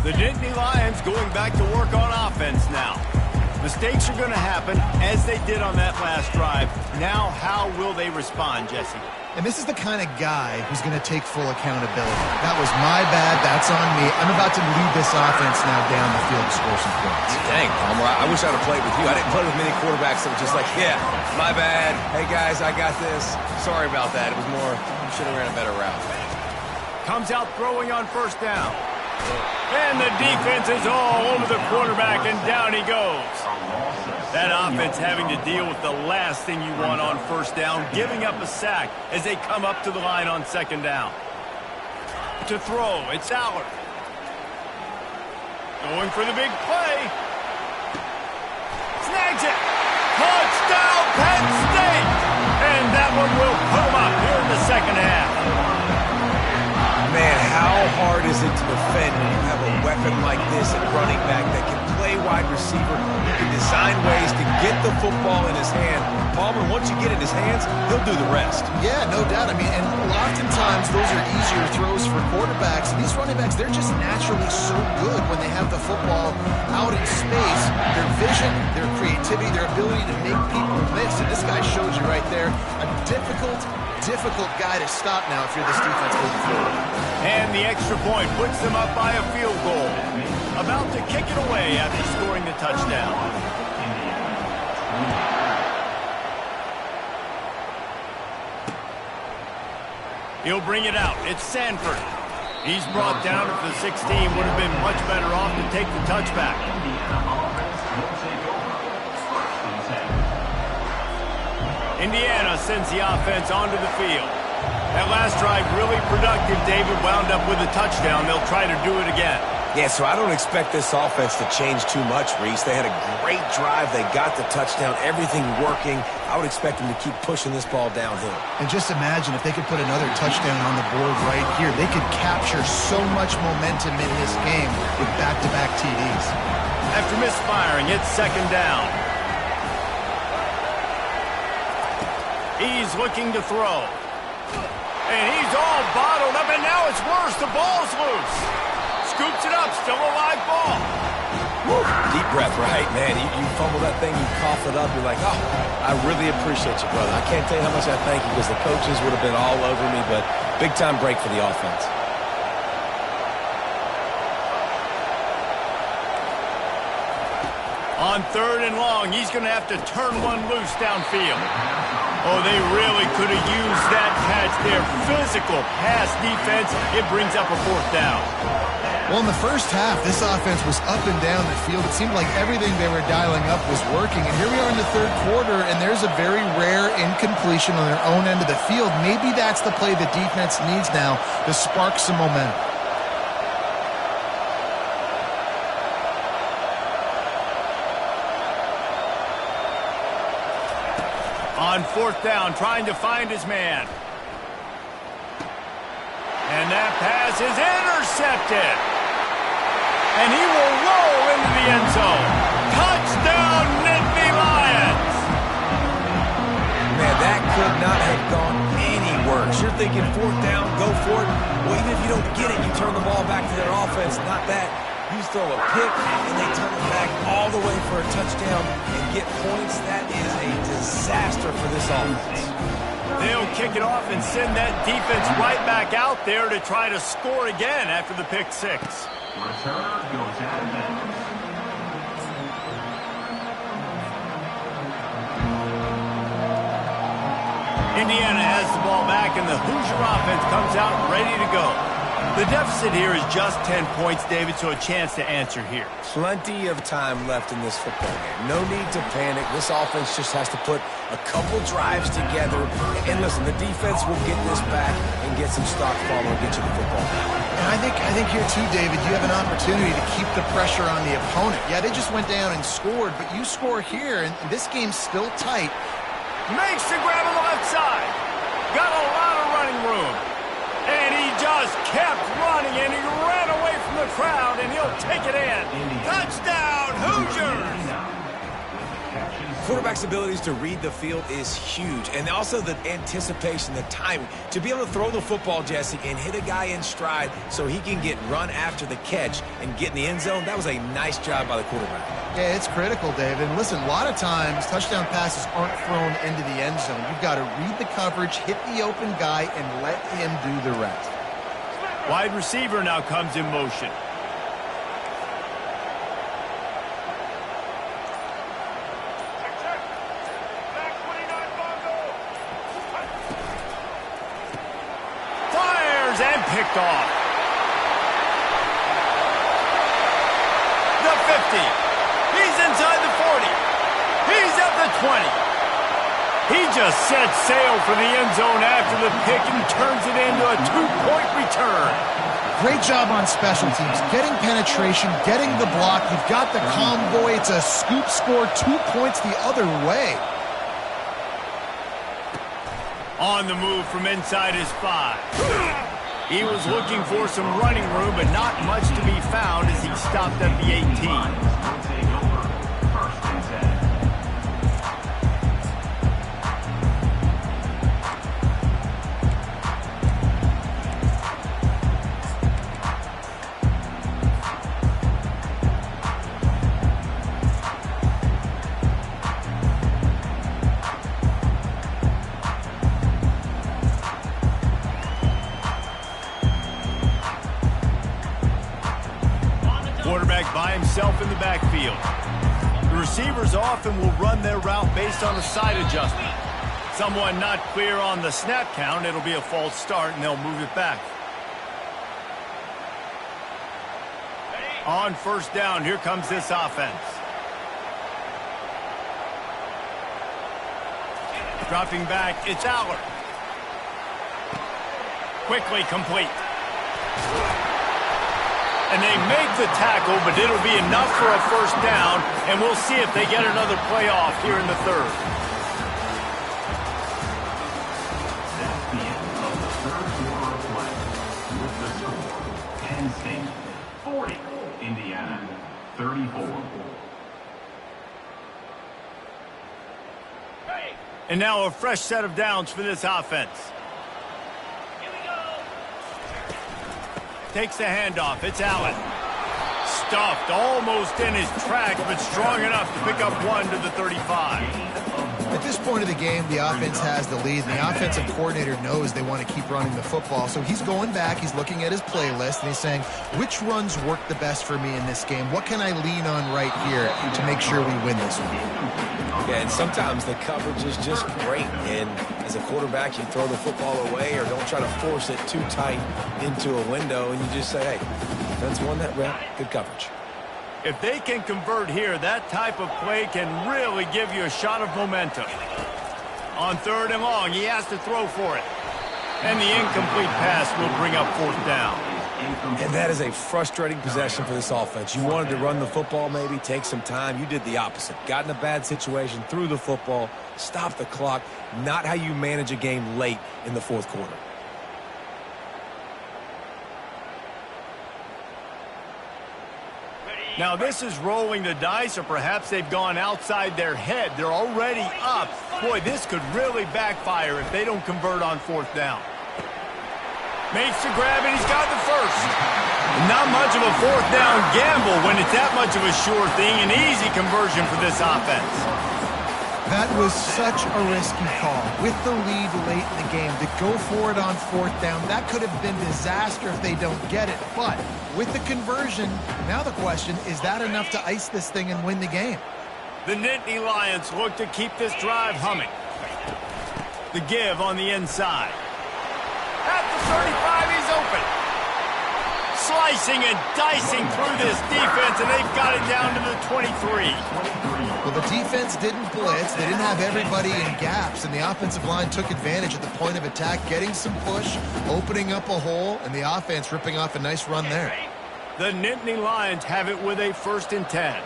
The Nittany Lions going back to work on offense now. Mistakes are going to happen, as they did on that last drive. Now, how will they respond, Jesse? And this is the kind of guy who's going to take full accountability. That was my bad. That's on me. I'm about to lead this offense now down the field to score some points. Dang, Palmer, I wish I'd have played with you. I didn't play with many quarterbacks that were just like, yeah, my bad. Hey, guys, I got this. Sorry about that. It was more, should have ran a better route. Comes out throwing on 1st down. And the defense is all over the quarterback, and down he goes. That offense having to deal with the last thing you want on 1st down, giving up a sack as they come up to the line on 2nd down. To throw, it's Allard. Going for the big play. Snags it. Touchdown, Penn State. And that one will put them up here in the 2nd half. Man, how hard is it to defend when you have a weapon like this at running back that can play wide receiver, can design ways to get the football in his hand. Palmer, once you get it in his hands, he'll do the rest. Yeah, no doubt. I mean, and oftentimes those are easier throws for quarterbacks. And these running backs, they're just naturally so good when they have the football out in space. Their vision, their creativity, their ability to make people miss. And this guy showed you right there, a difficult guy to stop now if you're this defense moving forward. And the extra point puts them up by a field goal. About to kick it away after scoring the touchdown. He'll bring it out. It's Sanford. He's brought down at the 16. Would have been much better off to take the touchback. Indiana offense will take over. 1st and 10. Indiana sends the offense onto the field. That last drive really productive. David wound up with a touchdown. They'll try to do it again. Yeah, so I don't expect this offense to change too much, Reese. They had a great drive. They got the touchdown, everything working. I would expect them to keep pushing this ball downhill. And just imagine if they could put another touchdown on the board right here. They could capture so much momentum in this game with back-to-back TDs. After misfiring, it's 2nd down. He's looking to throw. And he's all bottled up, and now it's worse. The ball's loose. Scoops it up, still a live ball. Woo. Deep breath, right, man? You fumble that thing, you cough it up, you're like, oh, I really appreciate you, brother. I can't tell you how much I thank you because the coaches would have been all over me, but big-time break for the offense. On 3rd and long, he's going to have to turn one loose downfield. Oh, they really could have used that catch there. Physical pass defense. It brings up a 4th down. Well, in the first half, this offense was up and down the field. It seemed like everything they were dialing up was working. And here we are in the 3rd quarter, and there's a very rare incompletion on their own end of the field. Maybe that's the play the defense needs now to spark some momentum. On 4th down, trying to find his man. And that pass is intercepted. And he will roll into the end zone. Touchdown, Nittany Lions! Man, that could not have gone any worse. You're thinking 4th down, go for it. Well, even if you don't get it, you turn the ball back to their offense. Not that. You throw a pick, and they turn it back all the way for a touchdown and get points. That is a disaster for this offense. They'll kick it off and send that defense right back out there to try to score again after the pick 6. Returner goes out of bounds. Indiana has the ball back, and the Hoosier offense comes out ready to go. The deficit here is just 10 points, David, so a chance to answer here. Plenty of time left in this football game. No need to panic. This offense just has to put a couple drives together. And listen, the defense will get this back and get some stock follow and get you the football. And I think here too, David, you have an opportunity to keep the pressure on the opponent. Yeah, they just went down and scored, but you score here, and this game's still tight. Makes the grab on the left side. Got a lot of running room. And he just kept running, and he ran away from the crowd, and he'll take it in. Touchdown, Hoosiers! Quarterback's abilities to read the field is huge, and also the anticipation, the timing. To be able to throw the football, Jesse, and hit a guy in stride so he can get run after the catch and get in the end zone, that was a nice job by the quarterback. Yeah, it's critical, David. And listen, a lot of times touchdown passes aren't thrown into the end zone. You've got to read the coverage, hit the open guy, and let him do the rest. Wide receiver now comes in motion. Fires and picked off. The 50. He's inside the 40. He's at the 20. He just set sail for the end zone after the pick and turns it into a 2-point return. Great job on special teams. Getting penetration, getting the block. You've got the convoy. It's a scoop score, 2 points the other way. On the move from inside his 5. He was looking for some running room, but not much to be found as he stopped at the 18. Quarterback by himself in the backfield. The receivers often will run their route based on a side adjustment. Someone not clear on the snap count, it'll be a false start, and they'll move it back. On first down, here comes this offense. Dropping back, it's Aller. Quickly complete. And they make the tackle, but it'll be enough for a first down, and we'll see if they get another playoff here in the third. That's the end of the third quarter of play. With the score, Penn State 40, Indiana 34. And now a fresh set of downs for this offense. Here we go. Takes the handoff. It's Allen. Stuffed almost in his tracks, but strong enough to pick up one to the 35. At this point of the game, the offense has the lead, and the offensive coordinator knows they want to keep running the football. So he's going back, he's looking at his playlist, and he's saying, which runs work the best for me in this game? What can I lean on right here to make sure we win this one? Yeah, and sometimes the coverage is just great. And as a quarterback, you throw the football away or don't try to force it too tight into a window, and you just say, hey, defense won that rep, good coverage. If they can convert here, that type of play can really give you a shot of momentum. On third and long, he has to throw for it. And the incomplete pass will bring up fourth down. And that is a frustrating possession for this offense. You wanted to run the football, maybe take some time. You did the opposite. Got in a bad situation, threw the football, stopped the clock. Not how you manage a game late in the fourth quarter. Now this is rolling the dice, or perhaps they've gone outside their head. They're already up. Boy, this could really backfire if they don't convert on fourth down. Makes the grab, and he's got the first. Not much of a fourth down gamble when it's that much of a sure thing. An easy conversion for this offense. That was such a risky call. With the lead late in the game, to go for it on fourth down, that could have been disaster if they don't get it. But with the conversion, now the question, is that enough to ice this thing and win the game? The Nittany Lions look to keep this drive humming. The give on the inside. At the 35, he's open. Slicing and dicing through this defense, and they've got it down to the 23. Well, the defense didn't blitz. They didn't have everybody in gaps, and the offensive line took advantage at the point of attack, getting some push, opening up a hole, and the offense ripping off a nice run there. The Nittany Lions have it with a 1st and 10.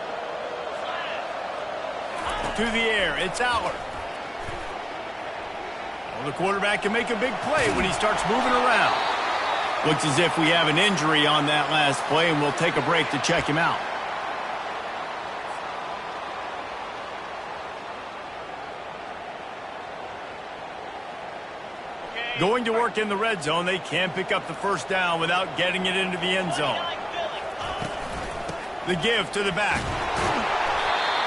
To the air, it's Aller. Well, the quarterback can make a big play when he starts moving around. Looks as if we have an injury on that last play, and we'll take a break to check him out. Going to work in the red zone. They can't pick up the first down without getting it into the end zone. The give to the back.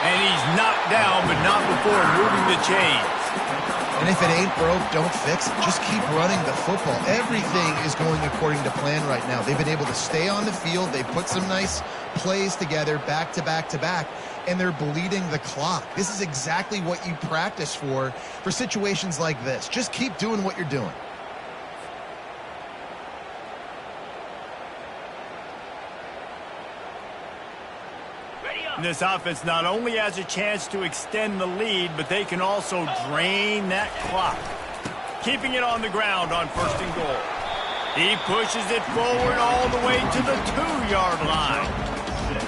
And he's knocked down, but not before moving the chains. And if it ain't broke, don't fix it. Just keep running the football. Everything is going according to plan right now. They've been able to stay on the field. They put some nice plays together back to back to back, and they're bleeding the clock. This is exactly what you practice for situations like this. Just keep doing what you're doing. This offense not only has a chance to extend the lead, but they can also drain that clock. Keeping it on the ground on 1st and goal. He pushes it forward all the way to the 2-yard line.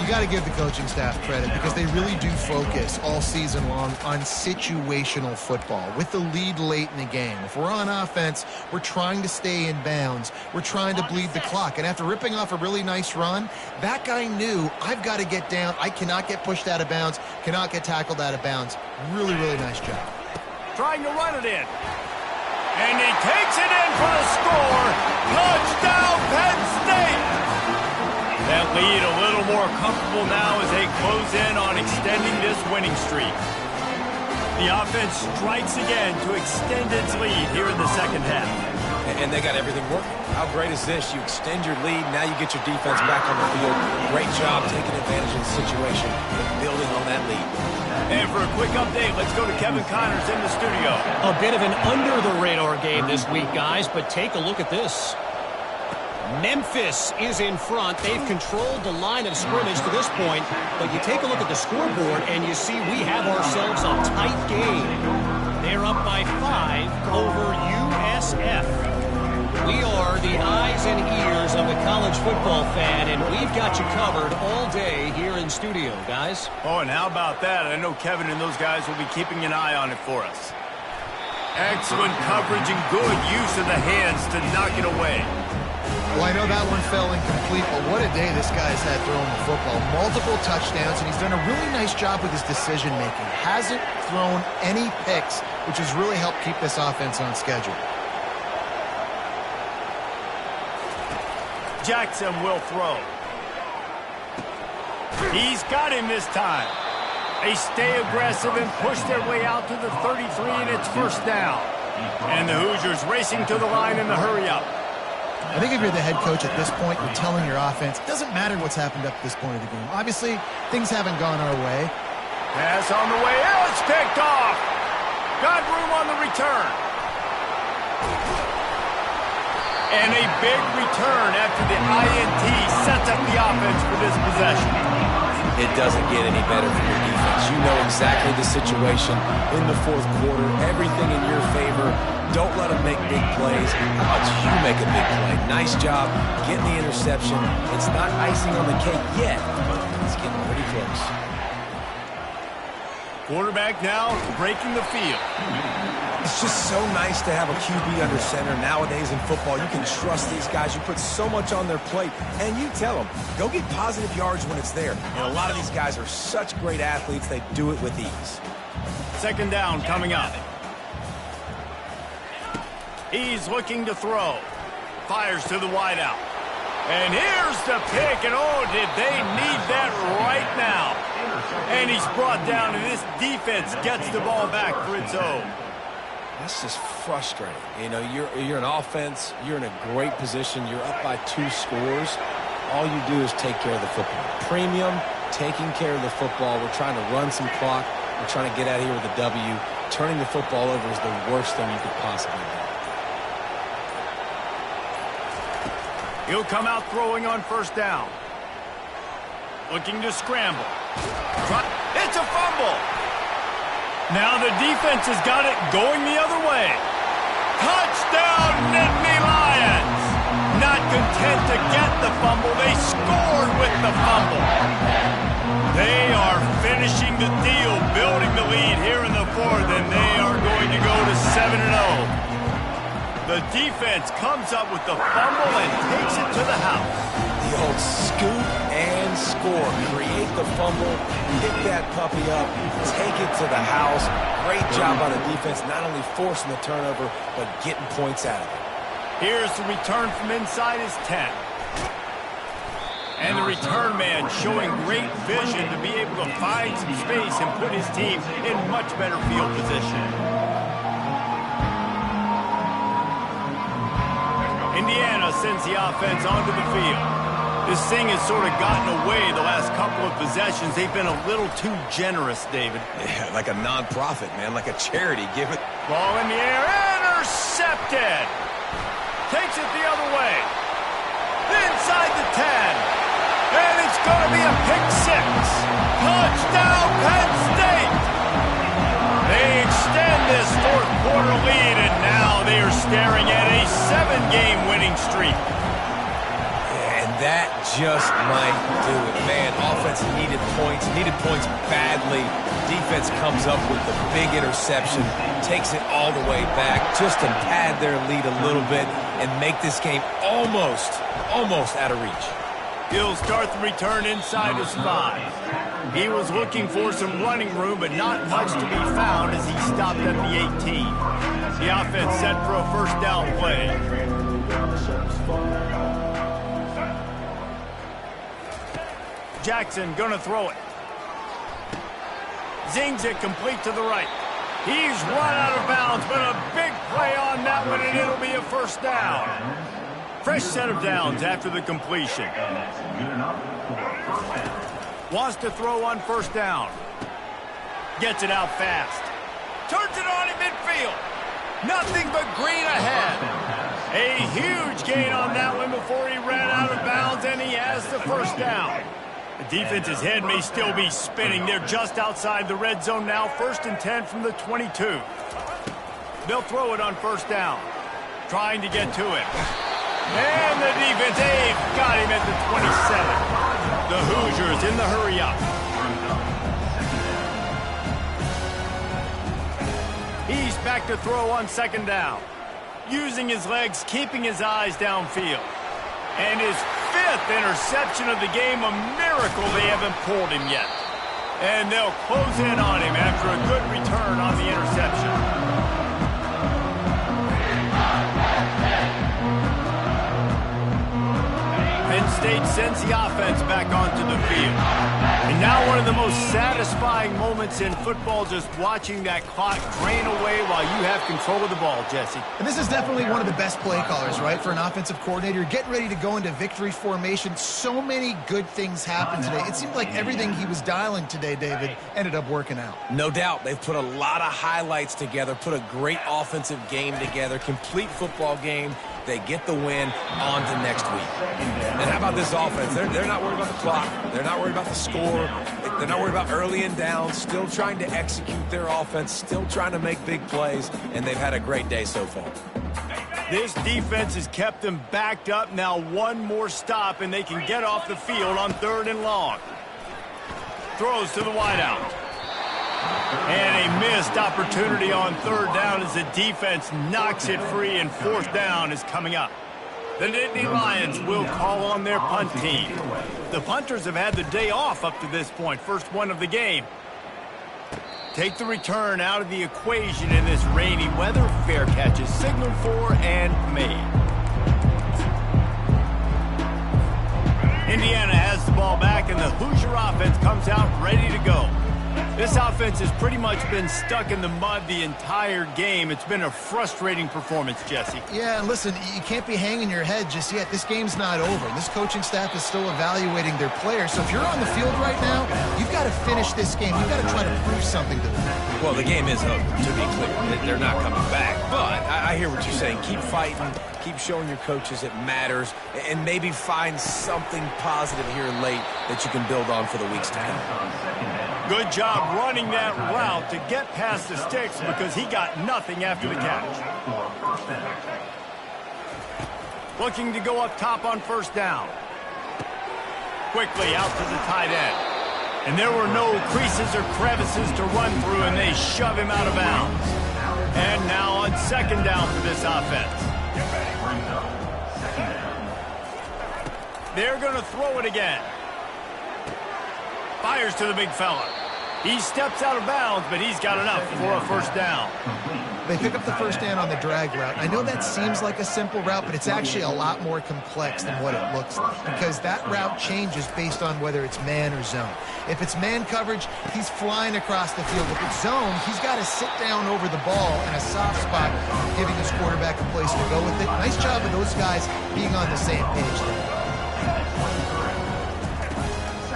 You got to give the coaching staff credit because they really do focus all season long on situational football. With the lead late in the game, if we're on offense, we're trying to stay in bounds. We're trying to bleed the clock. And after ripping off a really nice run, that guy knew, I've got to get down. I cannot get pushed out of bounds, cannot get tackled out of bounds. Really, really nice job. Trying to run it in. And he takes it in for the score. Touchdown, Penn State! That lead a little more comfortable now as they close in on extending this winning streak. The offense strikes again to extend its lead here in the second half. And they got everything working. How great is this? You extend your lead, now you get your defense back on the field. Great job taking advantage of the situation and building on that lead. And for a quick update, let's go to Kevin Connors in the studio. A bit of an under-the-radar game this week, guys, but take a look at this. Memphis is in front. They've controlled the line of scrimmage to this point, but you take a look at the scoreboard and you see we have ourselves a tight game. They're up by 5 over USF. We are the eyes and ears of the college football fan, and we've got you covered all day here in studio, guys. Oh, and how about that? I know Kevin and those guys will be keeping an eye on it for us. Excellent coverage and good use of the hands to knock it away. Well, I know that one fell incomplete, but what a day this guy's had throwing the football. Multiple touchdowns, and he's done a really nice job with his decision-making. Hasn't thrown any picks, which has really helped keep this offense on schedule. Jackson will throw. He's got him this time. They stay aggressive and push their way out to the 33, and it's first down. And the Hoosiers racing to the line in the hurry-up. I think if you're the head coach at this point, you're telling your offense, it doesn't matter what's happened up to this point of the game. Obviously, things haven't gone our way. Pass on the way. Oh, it's picked off. Got room on the return. And a big return after the INT sets up the offense for this possession. It doesn't get any better for your defense. You know exactly the situation in the fourth quarter. Everything in your favor. Don't let them make big plays. How about you make a big play? Nice job getting the interception. It's not icing on the cake yet, but it's getting pretty close. Quarterback now breaking the field. It's just so nice to have a QB under center nowadays in football. You can trust these guys. You put so much on their plate, and you tell them, go get positive yards when it's there. And a lot of these guys are such great athletes, they do it with ease. Second down coming up. He's looking to throw. Fires to the wideout. And here's the pick, and oh, did they need that right now. And he's brought down, and this defense gets the ball back for its own. That's just frustrating. You know, you're an offense. You're in a great position. You're up by 2 scores. All you do is take care of the football. Premium, taking care of the football. We're trying to run some clock. We're trying to get out of here with a W. Turning the football over is the worst thing you could possibly do. He'll come out throwing on first down. Looking to scramble. It's a fumble. Now the defense has got it going the other way. Touchdown, Nittany Lions! Not content to get the fumble, they scored with the fumble. They are finishing the deal, building the lead here in the fourth, and they are going to go to 7-0. The defense comes up with the fumble and takes it to the house. The old scoop and score. Create the fumble, pick that puppy up, take it to the house. Great job by the defense, not only forcing the turnover, but getting points out of it. Here's the return from inside his 10. And the return man showing great vision to be able to find some space and put his team in much better field position. Indiana sends the offense onto the field. This thing has sort of gotten away the last couple of possessions. They've been a little too generous, David. Yeah, like a non-profit, man, like a charity. Give it. Ball in the air, intercepted. Takes it the other way. Inside the 10. And it's going to be a pick 6. Touchdown, Penn State. They extend this fourth quarter lead, and now they are staring at a 7-game winning streak. And that just might do it. Man, offense needed points badly. Defense comes up with the big interception, takes it all the way back just to pad their lead a little bit and make this game almost out of reach. He'll start the return inside his 5. He was looking for some running room, but not much to be found as he stopped at the 18. The offense set for a first down play. Jackson gonna throw it. Zings it complete to the right. He's run out of bounds, but a big play on that one, and it'll be a first down. Fresh set of downs after the completion. Wants to throw on first down. Gets it out fast. Turns it on in midfield. Nothing but green ahead. A huge gain on that one before he ran out of bounds, and he has the first down. The defense's head may still be spinning. They're just outside the red zone now. 1st and 10 from the 22. They'll throw it on first down. Trying to get to it. And the defense, they've got him at the 27. The Hoosiers in the hurry-up. He's back to throw on 2nd down. Using his legs, keeping his eyes downfield. And his 5th interception of the game, a miracle they haven't pulled him yet. And they'll close in on him after a good return on the interception. Penn State sends the offense back onto the field. And now one of the most satisfying moments in football, just watching that clock drain away while you have control of the ball, Jesse. And this is definitely one of the best play callers, right, for an offensive coordinator. Getting ready to go into victory formation. So many good things happened today. It seemed like everything he was dialing today, David, ended up working out. No doubt. They've put a lot of highlights together, put a great offensive game together, complete football game. They get the win on to next week. And how about this offense? They're not worried about the clock. They're not worried about the score. They're not worried about early and down. Still trying to execute their offense. Still trying to make big plays. And they've had a great day so far. This defense has kept them backed up. Now one more stop, and they can get off the field on 3rd and long. Throws to the wideout. And a missed opportunity on 3rd down as the defense knocks it free, and 4th down is coming up. The Nittany Lions will call on their punt team. The punters have had the day off up to this point. First one of the game. Take the return out of the equation in this rainy weather. Fair catch is signaled for and made. Indiana has the ball back, and the Hoosier offense comes out ready to go. This offense has pretty much been stuck in the mud the entire game. It's been a frustrating performance, Jesse. Yeah, and listen, you can't be hanging your head just yet. This game's not over. This coaching staff is still evaluating their players. So if you're on the field right now, you've got to finish this game. You've got to try to prove something to them. Well, the game is over, to be clear. They're not coming back. But I hear what you're saying. Keep fighting. Keep showing your coaches it matters. And maybe find something positive here late that you can build on for the weeks to come. Good job running that route to get past the sticks because he got nothing after the catch. Looking to go up top on 1st down. Quickly out to the tight end. And there were no creases or crevices to run through, and they shove him out of bounds. And now on 2nd down for this offense. They're going to throw it again. Fires to the big fella. He steps out of bounds, but he's got enough for a 1st down. They pick up the 1st down on the drag route. I know that seems like a simple route, but it's actually a lot more complex than what it looks like because that route changes based on whether it's man or zone. If it's man coverage, he's flying across the field. If it's zone, he's got to sit down over the ball in a soft spot, giving his quarterback a place to go with it. Nice job of those guys being on the same page there.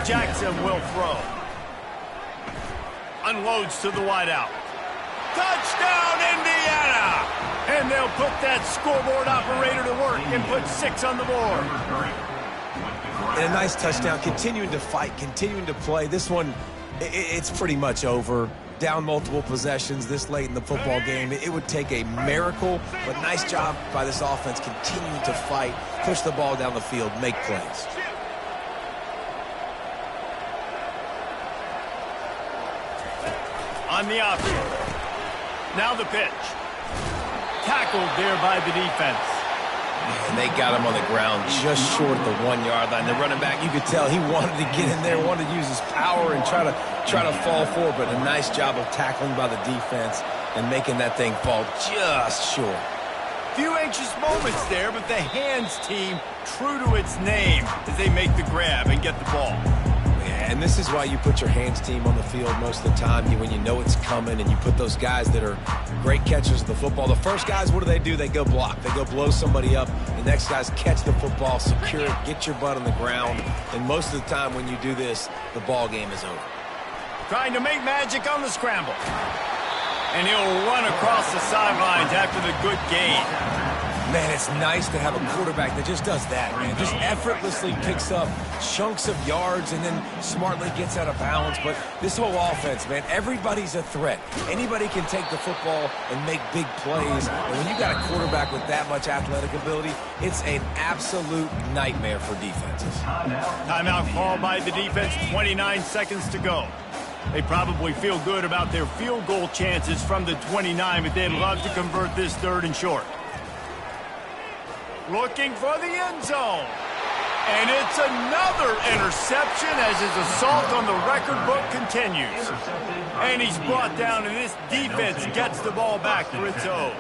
Jackson will throw. Unloads to the wideout. Touchdown, Indiana! And they'll put that scoreboard operator to work and put 6 on the board. And a nice touchdown. Continuing to fight, continuing to play. This one, it's pretty much over. Down multiple possessions this late in the football game. It would take a miracle, but nice job by this offense continuing to fight, push the ball down the field, make plays. On the option. Now the pitch. Tackled there by the defense. And they got him on the ground just short of the 1-yard line. The running back, you could tell he wanted to get in there, wanted to use his power and try to fall forward, but a nice job of tackling by the defense and making that thing fall just short. Few anxious moments there, but the hands team true to its name as they make the grab and get the ball. And this is why you put your hands team on the field most of the time, when you know it's coming, and you put those guys that are great catchers of the football. The first guys, what do? They go block. They go blow somebody up. The next guys catch the football, secure it, get your butt on the ground. And most of the time when you do this, the ball game is over. Trying to make magic on the scramble. And he'll run across the sidelines after the good gain. Man, it's nice to have a quarterback that just does that, man. Just effortlessly picks up chunks of yards and then smartly gets out of bounds. But this whole offense, man, everybody's a threat. Anybody can take the football and make big plays. And when you got a quarterback with that much athletic ability, it's an absolute nightmare for defenses. Timeout called by the defense, 29 seconds to go. They probably feel good about their field goal chances from the 29, but they'd love to convert this 3rd and short. Looking for the end zone. And it's another interception as his assault on the record book continues. And he's brought down, and this defense gets the ball back for its own.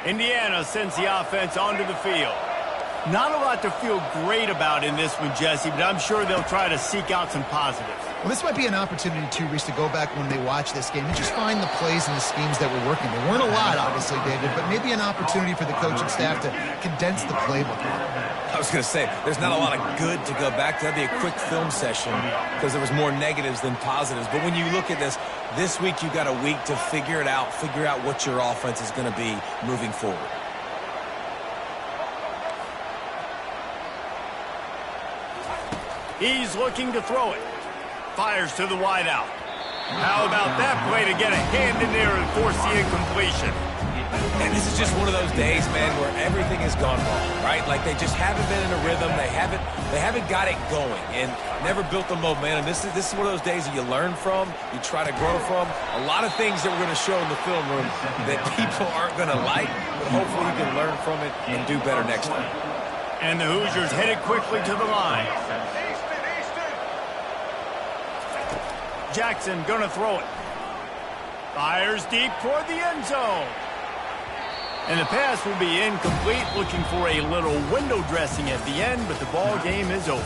Indiana sends the offense onto the field. Not a lot to feel great about in this one, Jesse, but I'm sure they'll try to seek out some positives. Well, this might be an opportunity, too, Reese, to go back when they watch this game and just find the plays and the schemes that were working. There weren't a lot, obviously, David, but maybe an opportunity for the coaching staff to condense the playbook. I was going to say, there's not a lot of good to go back to. That'd be a quick film session because there was more negatives than positives. But when you look at this week you got a week to figure it out, figure out what your offense is going to be moving forward. He's looking to throw it. Fires to the wideout. How about that play to get a hand in there and force the incompletion? And this is just one of those days, man, where everything has gone wrong, right? Like they just haven't been in a rhythm. They haven't got it going and never built the momentum. This is one of those days that you learn from, you try to grow from. A lot of things that we're going to show in the film room that people aren't going to like, but hopefully you can learn from it and do better next time. And the Hoosiers headed quickly to the line. Jackson gonna throw it. Fires deep toward the end zone. And the pass will be incomplete, looking for a little window dressing at the end, but the ball game is over.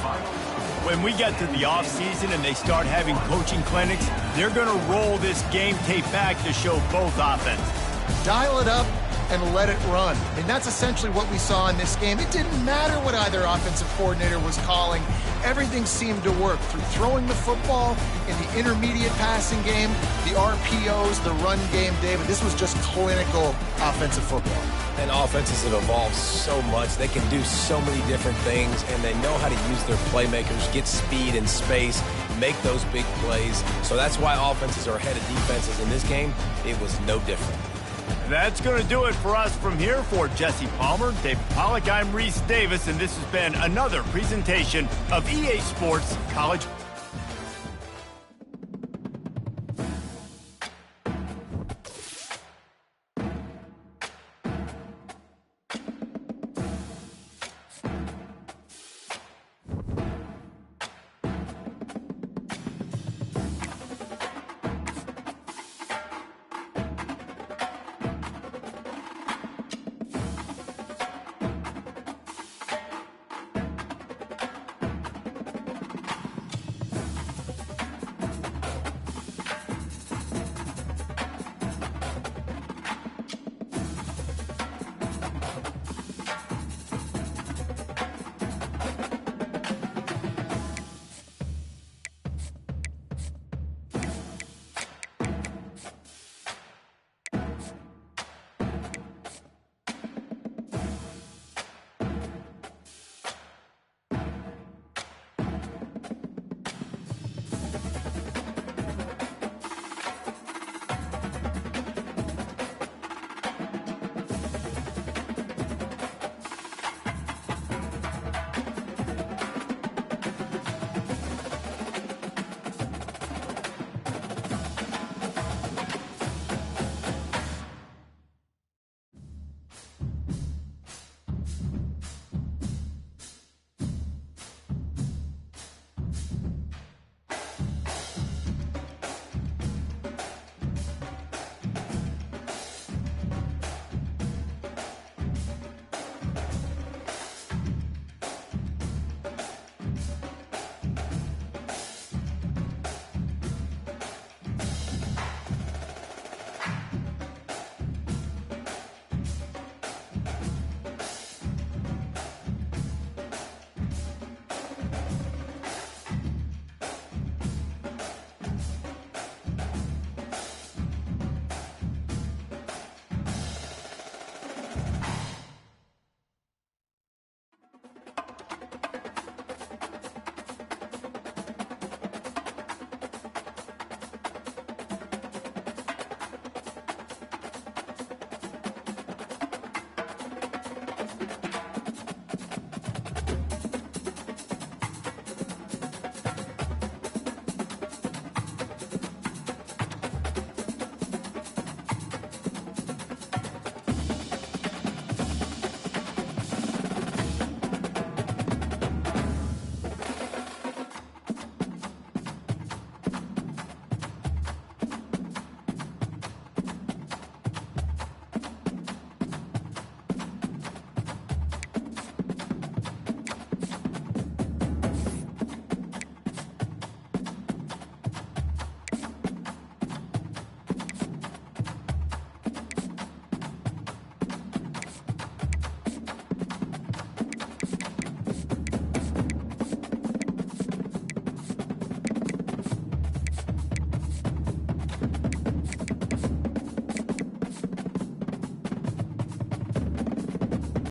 When we get to the offseason and they start having coaching clinics, they're gonna roll this game tape back to show both offenses. Dial it up and let it run. I mean, that's essentially what we saw in this game. It didn't matter what either offensive coordinator was calling. Everything seemed to work through throwing the football in the intermediate passing game, the RPOs, the run game, David. This was just clinical offensive football. And offenses have evolved so much. They can do so many different things, and they know how to use their playmakers, get speed and space, make those big plays. So that's why offenses are ahead of defenses. In this game, it was no different. That's going to do it for us from here. For Jesse Palmer, David Pollack, I'm Reese Davis, and this has been another presentation of EA Sports College